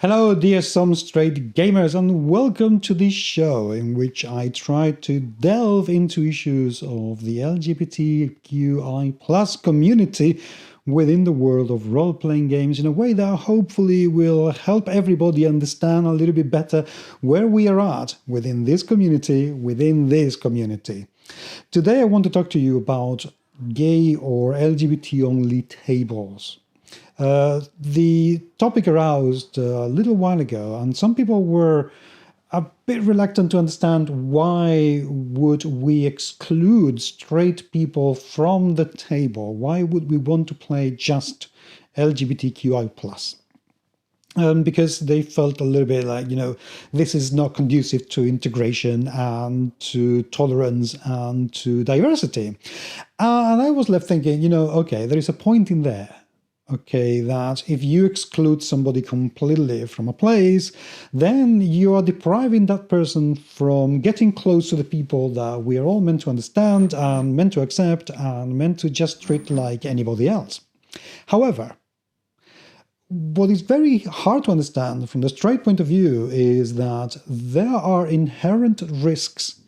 Hello, dear some straight gamers, and welcome to this show in which I try to delve into issues of the LGBTQI plus community within the world of role-playing games in a way that hopefully will help everybody understand a little bit better where we are at within this community, Today I want to talk to you about gay or LGBT-only tables. The topic aroused a little while ago, and some people were a bit reluctant to understand why would we exclude straight people from the table? Why would we want to play just LGBTQI+? Because they felt a little bit like, this is not conducive to integration and to tolerance and to diversity. And I was left thinking, okay, there is a point in there. Okay, that if you exclude somebody completely from a place, then you are depriving that person from getting close to the people that we are all meant to understand and meant to accept and meant to just treat like anybody else. However, what is very hard to understand from the straight point of view is that there are inherent risks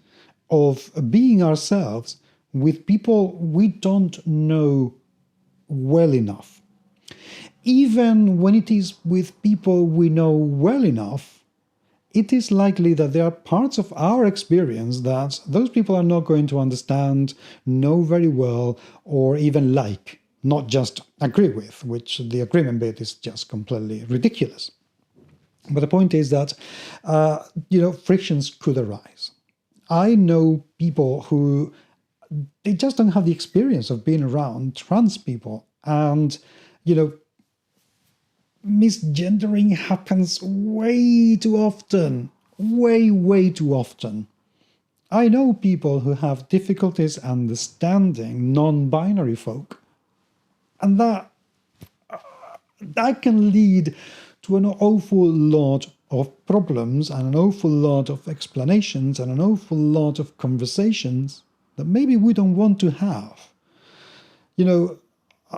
of being ourselves with people we don't know well enough. Even when it is with people we know well enough, it is likely that there are parts of our experience that those people are not going to understand, know very well, or even like, not just agree with, which the agreement bit is just completely ridiculous. But the point is that, frictions could arise. I know people who, they just don't have the experience of being around trans people, and, misgendering happens way too often. Way too often. I know people who have difficulties understanding non-binary folk. And that can lead to an awful lot of problems and an awful lot of explanations and an awful lot of conversations that maybe we don't want to have.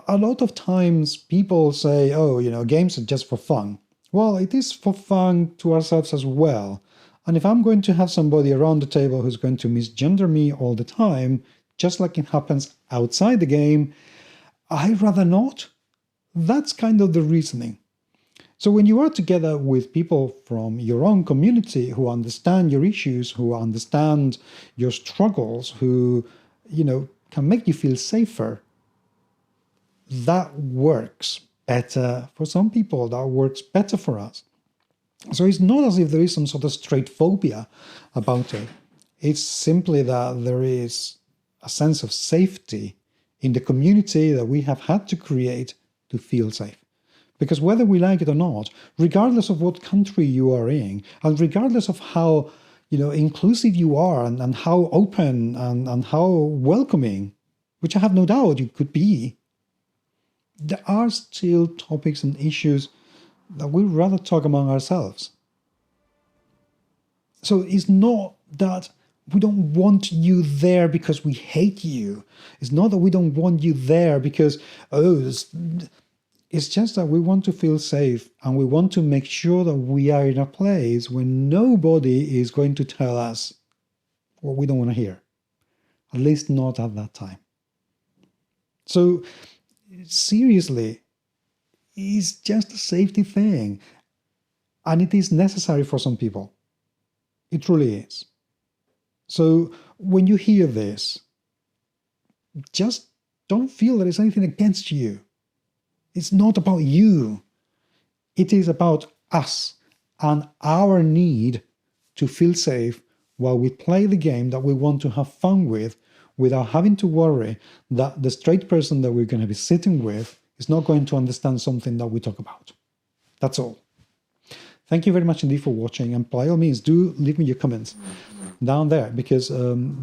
A lot of times people say, games are just for fun. Well, it is for fun to ourselves as well. And if I'm going to have somebody around the table who's going to misgender me all the time, just like it happens outside the game, I'd rather not. That's kind of the reasoning. So when you are together with people from your own community who understand your issues, who understand your struggles, who, can make you feel safer, that works better for some people, that works better for us. So it's not as if there is some sort of straight phobia about it. It's simply that there is a sense of safety in the community that we have had to create to feel safe. Because whether we like it or not, regardless of what country you are in, and regardless of how inclusive you are and how open and how welcoming, which I have no doubt you could be, there are still topics and issues that we'd rather talk among ourselves. So it's not that we don't want you there because we hate you. It's not that we don't want you there because, it's just that we want to feel safe and we want to make sure that we are in a place where nobody is going to tell us what we don't want to hear. At least not at that time. So, seriously, it's just a safety thing. And it is necessary for some people. It truly is. So when you hear this, just don't feel there is anything against you. It's not about you. It is about us and our need to feel safe while we play the game that we want to have fun with, without having to worry that the straight person that we're going to be sitting with is not going to understand something that we talk about. That's all. Thank you very much indeed for watching, and by all means, do leave me your comments down there, because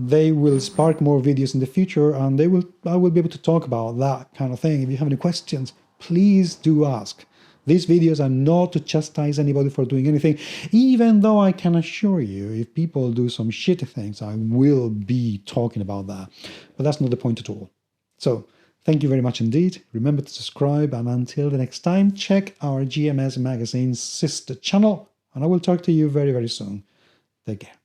they will spark more videos in the future, and I will be able to talk about that kind of thing. If you have any questions, please do ask. These videos are not to chastise anybody for doing anything, even though I can assure you, if people do some shitty things, I will be talking about that. But that's not the point at all. So, Thank you very much indeed. Remember to subscribe, and until the next time, check our GMS Magazine's sister channel, and I will talk to you very, very soon. Take care.